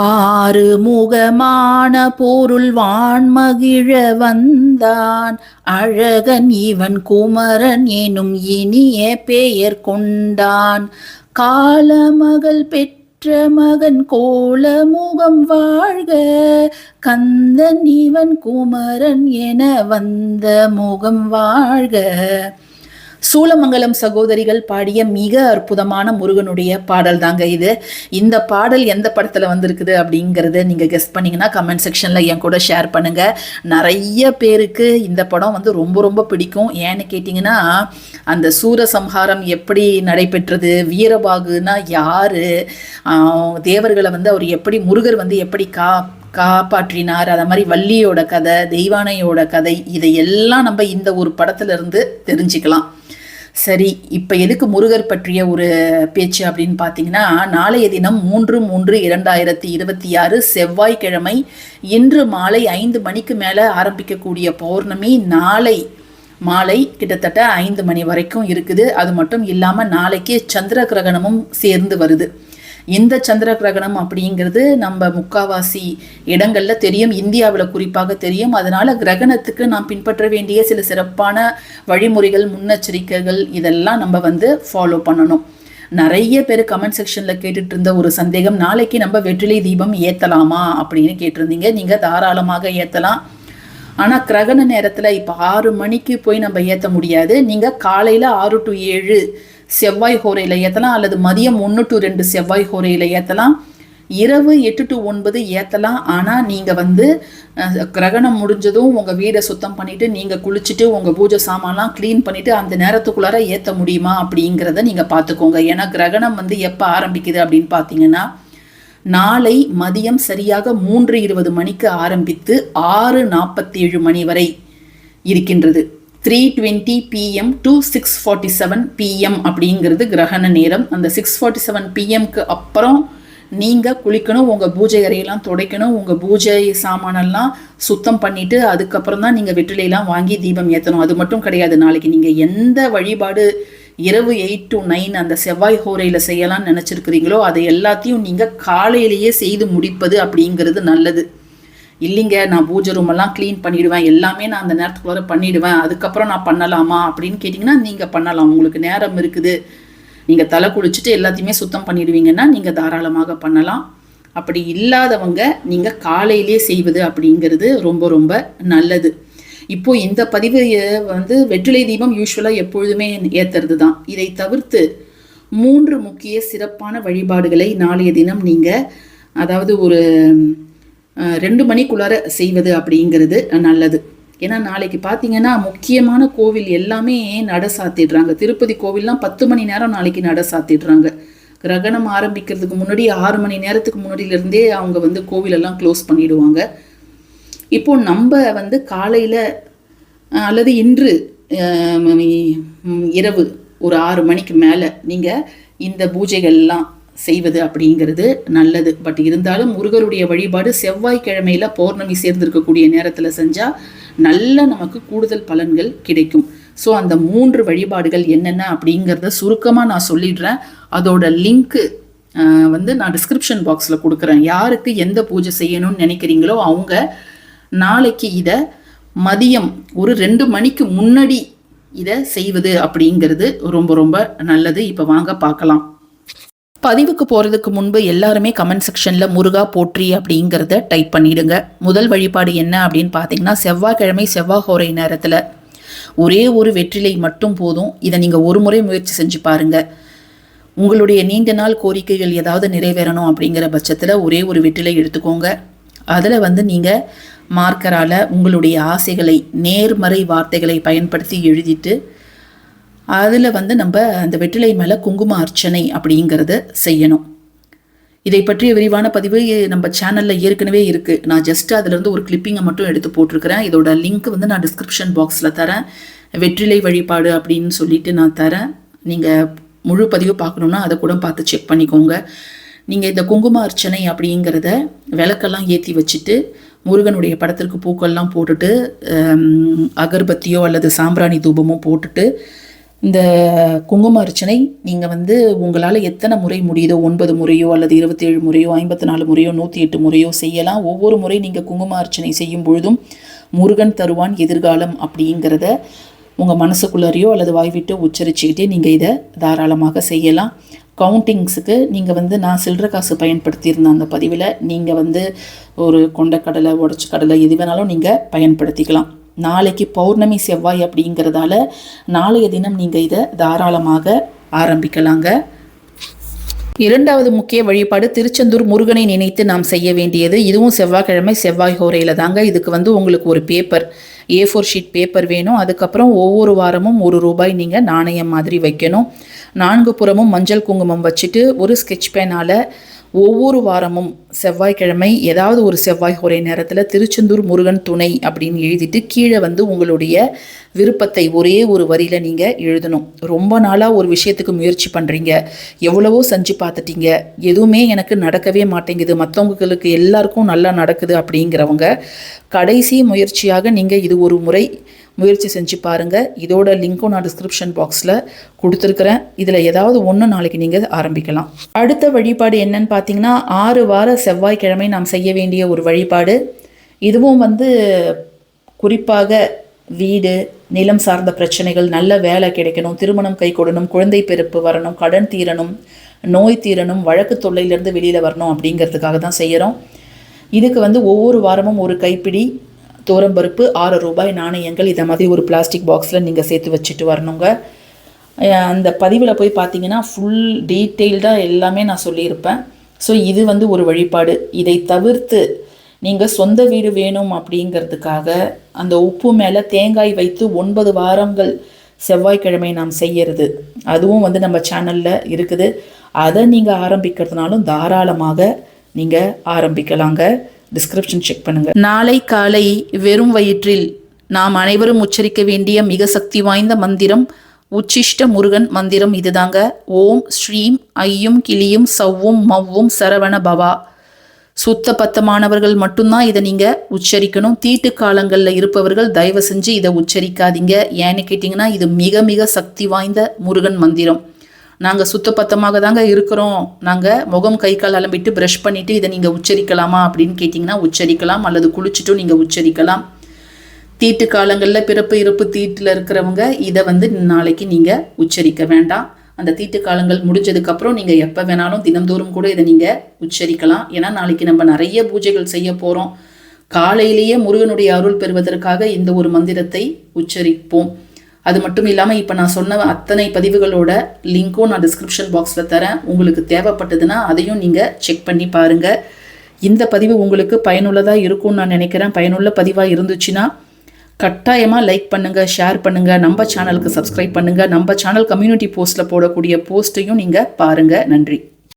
ஆறுமுகமான பொருள் வான்மகிழ வந்தான் அழகன் இவன் குமரன் எனும் இனிய பெயர் கொண்டான். காலமகள் பெற்ற மகன் கோலமுகம் வாழ்க, கந்தன் இவன் குமரன் என வந்த முகம் வாழ்க. சூலமங்கலம் சகோதரிகள் பாடிய மிக அற்புதமான முருகனுடைய பாடல் தாங்க இது. இந்த பாடல் எந்த படத்துல வந்திருக்குது அப்படிங்கறத நீங்க கெஸ் பண்ணீங்கன்னா கமெண்ட் செக்ஷன்ல என் கூட ஷேர் பண்ணுங்க. நிறைய பேருக்கு இந்த படம் வந்து ரொம்ப ரொம்ப பிடிக்கும். ஏன்னு கேட்டிங்கன்னா, அந்த சூரசம்ஹாரம் எப்படி நடைபெற்றது, வீரபாகுனா யாரு, தேவர்களை வந்து அவர் எப்படி, முருகர் வந்து எப்படி காப்பாற்றினார், அத மாதிரி வள்ளியோட கதை, தெய்வானையோட கதை, இதையெல்லாம் நம்ம இந்த ஒரு படத்துல இருந்து தெரிஞ்சுக்கலாம். சரி, இப்போ எதுக்கு முருகர் பற்றிய ஒரு பேச்சு அப்படின்னு பார்த்தீங்கன்னா, நாளைய தினம் 3/3/2026 செவ்வாய்க்கிழமை இன்று மாலை 5 மணிக்கு மேலே ஆரம்பிக்கக்கூடிய பௌர்ணமி நாளை மாலை கிட்டத்தட்ட 5 மணி வரைக்கும் இருக்குது. அது மட்டும் இல்லாமல் நாளைக்கு சந்திர கிரகணமும் சேர்ந்து வருது. இந்த சந்திர கிரகணம் அப்படிங்கிறது நம்ம முக்காவாசி இடங்கள்ல தெரியும், இந்தியாவில் குறிப்பாக தெரியும். அதனால கிரகணத்துக்கு நாம் பின்பற்ற வேண்டிய சில சிறப்பான வழிமுறைகள், முன்னெச்சரிக்கைகள் இதெல்லாம் நம்ம வந்து ஃபாலோ பண்ணணும். நிறைய பேர் கமெண்ட் செக்ஷன்ல கேட்டுட்டு இருந்த ஒரு சந்தேகம், நாளைக்கு நம்ம வெற்றிலை தீபம் ஏத்தலாமா அப்படின்னு கேட்டிருந்தீங்க. நீங்க தாராளமாக ஏத்தலாம். ஆனா கிரகண நேரத்துல இப்ப 6 மணிக்கு போய் நம்ம ஏத்த முடியாது. நீங்க காலையில 6 to 7 செவ்வாய் ஹோரையில் ஏற்றலாம், அல்லது மதியம் 1 to 2 செவ்வாய் ஹோரையில் ஏற்றலாம், இரவு 8 to 9 ஏற்றலாம். ஆனால் நீங்கள் வந்து கிரகணம் முடிஞ்சதும் உங்கள் வீடை சுத்தம் பண்ணிவிட்டு நீங்கள் குளிச்சுட்டு உங்கள் பூஜை சாமான்லாம் க்ளீன் பண்ணிவிட்டு அந்த நேரத்துக்குள்ளார ஏற்ற முடியுமா அப்படிங்கிறத நீங்கள் பார்த்துக்கோங்க. ஏன்னா கிரகணம் வந்து எப்போ ஆரம்பிக்குது அப்படின்னு பார்த்தீங்கன்னா, நாளை மதியம் சரியாக 3:20 மணிக்கு ஆரம்பித்து 6:47 மணி வரை இருக்கின்றது. 3:20 PM to 6:47 PM அப்படிங்கிறது கிரகண நேரம். அந்த 6:47 PMக்கு அப்புறம் நீங்கள் குளிக்கணும், உங்கள் பூஜை அறையெல்லாம் துடைக்கணும், உங்கள் பூஜை சாமானெல்லாம் சுத்தம் பண்ணிவிட்டு அதுக்கப்புறம் தான் நீங்கள் வெற்றிலையெல்லாம் வாங்கி தீபம் ஏற்றணும். அது மட்டும் கிடையாது, நாளைக்கு நீங்கள் எந்த வழிபாடு இரவு 8 to 9 அந்த செவ்வாய் ஹோரையில் செய்யலாம்னு நினச்சிருக்கிறீங்களோ அதை எல்லாத்தையும் நீங்கள் காலையிலேயே செய்து முடிப்பது அப்படிங்கிறது நல்லது. இல்லைங்க, நான் பூஜை ரூமெல்லாம் க்ளீன் பண்ணிவிடுவேன், எல்லாமே நான் அந்த நேரத்துக்குள்ளார பண்ணிவிடுவேன், அதுக்கப்புறம் நான் பண்ணலாமா அப்படின்னு கேட்டிங்கன்னா நீங்கள் பண்ணலாம். உங்களுக்கு நேரம் இருக்குது, நீங்கள் தலை குளிச்சுட்டு எல்லாத்தையுமே சுத்தம் பண்ணிடுவீங்கன்னா நீங்கள் தாராளமாக பண்ணலாம். அப்படி இல்லாதவங்க நீங்கள் காலையிலே செய்வது அப்படிங்கிறது ரொம்ப ரொம்ப நல்லது. இப்போது இந்த பதிவு வந்து வெற்றிலை தீபம் யூஸ்வலாக எப்பொழுதுமே ஏற்றுறது தான். இதை தவிர்த்து 3 முக்கிய சிறப்பான வழிபாடுகளை நாளைய தினம் நீங்கள், அதாவது ஒரு 2 மணிக்குள்ளார செய்வது அப்படிங்கிறது நல்லது. ஏன்னா நாளைக்கு பார்த்தீங்கன்னா முக்கியமான கோவில் எல்லாமே நட சாத்திடுறாங்க. திருப்பதி கோவில்லாம் 10 மணி நேரம் நாளைக்கு நட சாத்திடுறாங்க. கிரகணம் ஆரம்பிக்கிறதுக்கு முன்னாடி 6 மணி நேரத்துக்கு முன்னாடியிலேருந்தே அவங்க வந்து கோவிலெல்லாம் க்ளோஸ் பண்ணிடுவாங்க. இப்போ நம்ம வந்து காலையில் அல்லது இன்று இரவு ஒரு 6 மணிக்கு மேலே நீங்கள் இந்த பூஜைகள்லாம் செய்வது அப்படிங்கிறது நல்லது. பட் இருந்தாலும் முருகருடைய வழிபாடு செவ்வாய்க்கிழமையில பௌர்ணமி சேர்ந்திருக்கக்கூடிய நேரத்தில் செஞ்சால் நல்ல நமக்கு கூடுதல் பலன்கள் கிடைக்கும். ஸோ அந்த 3 வழிபாடுகள் என்னென்ன அப்படிங்கிறத சுருக்கமாக நான் சொல்லிடுறேன். அதோட லிங்க்கு வந்து நான் டிஸ்கிரிப்ஷன் பாக்ஸில் கொடுக்குறேன். யாருக்கு எந்த பூஜை செய்யணும்னு நினைக்கிறீங்களோ அவங்க நாளைக்கு இதை மதியம் ஒரு 2 மணிக்கு முன்னாடி இதை செய்வது அப்படிங்கிறது ரொம்ப ரொம்ப நல்லது. இப்போ வாங்க பார்க்கலாம். பதிவுக்கு போகிறதுக்கு முன்பு எல்லாருமே கமெண்ட் செக்ஷனில் முருகா போற்றி அப்படிங்கிறத டைப் பண்ணிவிடுங்க. முதல் வழிபாடு என்ன அப்படின்னு பார்த்தீங்கன்னா, செவ்வாய்க்கிழமை செவ்வாய் ஹோரை நேரத்தில் ஒரே ஒரு வெற்றிலை மட்டும் போதும். இதை நீங்கள் ஒரு முறை முயற்சி செஞ்சு பாருங்கள். உங்களுடைய நீண்ட நாள் கோரிக்கைகள் ஏதாவது நிறைவேறணும் அப்படிங்கிற பட்சத்தில் ஒரே ஒரு வெற்றிலை எடுத்துக்கோங்க. அதில் வந்து நீங்கள் மார்க்கரால் உங்களுடைய ஆசைகளை, நேர்மறை வார்த்தைகளை பயன்படுத்தி எழுதிட்டு அதில் வந்து நம்ம அந்த வெற்றிலை மேலே குங்கும அர்ச்சனை அப்படிங்கிறத செய்யணும். இதை பற்றிய விரிவான பதிவு நம்ம சேனலில் ஏற்கனவே இருக்குது. நான் ஜஸ்ட் அதிலேருந்து ஒரு கிளிப்பிங்கை மட்டும் எடுத்து போட்டிருக்கிறேன். இதோட லிங்க் வந்து நான் டிஸ்கிரிப்ஷன் பாக்ஸில் தரேன். வெற்றிலை வழிபாடு அப்படின்னு சொல்லிட்டு நான் தரேன். நீங்கள் முழு பதிவு பார்க்கணுன்னா அதை கூட பார்த்து செக் பண்ணிக்கோங்க. நீங்கள் இந்த குங்கும அர்ச்சனை அப்படிங்கிறத விளக்கெல்லாம் ஏற்றி வச்சுட்டு முருகனுடைய படத்திற்கு பூக்கள்லாம் போட்டுட்டு அகர்பத்தியோ அல்லது சாம்பிராணி தூபமோ போட்டுட்டு இந்த குங்கும அர்ச்சனை நீங்கள் வந்து உங்களால் எத்தனை முறை முடியுதோ 9 முறையோ அல்லது 27 முறையோ 54 முறையோ 108 முறையோ செய்யலாம். ஒவ்வொரு முறை நீங்கள் குங்கும அர்ச்சனை செய்யும் பொழுதும் முருகன் தருவான் எதிர்காலம் அப்படிங்கிறத உங்கள் மனசுக்குள்ளரையோ அல்லது வாய்விட்டோ உச்சரிச்சுக்கிட்டே நீங்கள் இதை தாராளமாக செய்யலாம். கவுண்டிங்ஸுக்கு நீங்கள் வந்து நான் சில்லற காசு பயன்படுத்தியிருந்தேன் அந்த பதிவில். நீங்கள் வந்து ஒரு கொண்டக்கடலை உடச்சி கடலை எது வேணாலும் நீங்கள் பயன்படுத்திக்கலாம். நாளைக்கு பௌர்ணமி செவ்வாய் அப்படிங்கிறதால நாளைய தினம் நீங்கள் இதை தாராளமாக ஆரம்பிக்கலாங்க. இரண்டாவது முக்கிய வழிபாடு திருச்செந்தூர் முருகனை நினைத்து நாம் செய்ய வேண்டியது. இதுவும் செவ்வாய்க்கிழமை செவ்வாய் ஹோரையில் தாங்க. இதுக்கு வந்து உங்களுக்கு ஒரு பேப்பர் A4 ஷீட் பேப்பர் வேணும். அதுக்கப்புறம் ஒவ்வொரு வாரமும் ₹1 நீங்கள் நாணயம் மாதிரி வைக்கணும். 4 புறமும் மஞ்சள் குங்குமம் வச்சுட்டு ஒரு ஸ்கெட்ச் பேனால் ஒவ்வொரு வாரமும் செவ்வாய்க்கிழமை ஏதாவது ஒரு செவ்வாய் ஹோரை நேரத்தில் திருச்செந்தூர் முருகன் துணை அப்படின்னு எழுதிட்டு கீழே வந்து உங்களுடைய விருப்பத்தை ஒரே ஒரு வரியில் நீங்கள் எழுதணும். ரொம்ப நாளாக ஒரு விஷயத்துக்கு முயற்சி பண்ணுறீங்க, எவ்வளவோ செஞ்சு பார்த்துட்டீங்க, எதுவுமே எனக்கு நடக்கவே மாட்டேங்குது, மற்றவங்களுக்கு எல்லாருக்கும் நல்லா நடக்குது அப்படிங்கிறவங்க கடைசி முயற்சியாக நீங்கள் இது ஒரு முறை முயற்சி செஞ்சு பாருங்கள். இதோட லிங்க்கும் நான் டிஸ்கிரிப்ஷன் பாக்ஸில் கொடுத்துருக்குறேன். இதில் ஏதாவது ஒன்று நாளைக்கு நீங்கள் ஆரம்பிக்கலாம். அடுத்த வழிபாடு என்னன்னு பார்த்தீங்கன்னா 6 வார செவ்வாய்க்கிழமை நாம் செய்ய வேண்டிய ஒரு வழிபாடு. இதுவும் வந்து குறிப்பாக வீடு நிலம் சார்ந்த பிரச்சனைகள், நல்ல வேலை கிடைக்கணும், திருமணம் கை கொடுணும், குழந்தை பிறப்பு வரணும், கடன் தீரணும், நோய் தீரணும், வழக்கு தொல்லையிலேருந்து வெளியில் வரணும் அப்படிங்கிறதுக்காக தான் செய்கிறோம். இதுக்கு வந்து ஒவ்வொரு வாரமும் ஒரு கைப்பிடி தோரம்பருப்பு, ₹6 நாணயங்கள் இதை மாதிரி ஒரு பிளாஸ்டிக் பாக்ஸில் நீங்கள் சேர்த்து வச்சுட்டு வரணுங்க. அந்த பதிவில் போய் பார்த்தீங்கன்னா ஃபுல் டீட்டெயில்டாக எல்லாமே நான் சொல்லியிருப்பேன். ஸோ இது வந்து ஒரு வழிபாடு. இதை தவிர்த்து நீங்கள் சொந்த வீடு வேணும் அப்படிங்கிறதுக்காக அந்த உப்பு மேலே தேங்காய் வைத்து 9 வாரங்கள் செவ்வாய்க்கிழமை நாம் செய்யறது, அதுவும் வந்து நம்ம சேனலில் இருக்குது. அதை நீங்கள் ஆரம்பிக்கிறதுனாலும் தாராளமாக நீங்கள் ஆரம்பிக்கலாங்க. டிஸ்கிரிப்ஷன் செக் பண்ணுங்கள். நாளை காலை வெறும் வயிற்றில் நாம் அனைவரும் உச்சரிக்க வேண்டிய மிக சக்தி வாய்ந்த மந்திரம் உச்சிஷ்ட முருகன் மந்திரம் இதுதாங்க. ஓம் ஸ்ரீம் ஐயும் கிளியும் சவ்வும் மவ்வும் சரவண பவா. சுத்த பத்தமானவர்கள் மட்டும்தான் இதை நீங்கள் உச்சரிக்கணும். தீட்டு காலங்களில் இருப்பவர்கள் தயவு செஞ்சு இதை உச்சரிக்காதீங்க. ஏன்னு கேட்டிங்கன்னா இது மிக மிக சக்தி வாய்ந்த முருகன் மந்திரம். நாங்கள் சுத்தபத்தமாக தாங்க இருக்கிறோம், நாங்கள் முகம் கை கால் அலம்பிட்டு ப்ரஷ் பண்ணிவிட்டு இதை நீங்கள் உச்சரிக்கலாமா அப்படின்னு கேட்டிங்கன்னா உச்சரிக்கலாம், அல்லது குளிச்சுட்டும் நீங்கள் உச்சரிக்கலாம். தீட்டு காலங்களில் பிறப்பு இறப்பு தீட்டில் இருக்கிறவங்க இதை வந்து நாளைக்கு நீங்கள் உச்சரிக்க வேண்டாம். அந்த தீட்டு காலங்கள் முடிஞ்சதுக்கப்புறம் நீங்கள் எப்போ வேணாலும் தினந்தோறும் கூட இதை நீங்கள் உச்சரிக்கலாம். ஏன்னா நாளைக்கு நம்ம நிறைய பூஜைகள் செய்ய போகிறோம். காலையிலேயே முருகனுடைய அருள் பெறுவதற்காக இந்த ஒரு மந்திரத்தை உச்சரிப்போம். அது மட்டும் இல்லாமல் இப்போ நான் சொன்ன அத்தனை பதிவுகளோட லிங்க்கும் நான் டிஸ்கிரிப்ஷன் பாக்ஸில் தரேன். உங்களுக்கு தேவைப்பட்டதுன்னா அதையும் நீங்கள் செக் பண்ணி பாருங்கள். இந்த பதிவு உங்களுக்கு பயனுள்ளதாக இருக்கும்னு நான் நினைக்கிறேன். பயனுள்ள பதிவாக இருந்துச்சுன்னா கட்டாயமாக லைக் பண்ணுங்கள், ஷேர் பண்ணுங்கள், நம்ம சேனலுக்கு சப்ஸ்கிரைப் பண்ணுங்கள். நம்ம சேனல் கம்யூனிட்டி போஸ்ட்டில் போடக்கூடிய போஸ்ட்டையும் நீங்கள் பாருங்கள். நன்றி.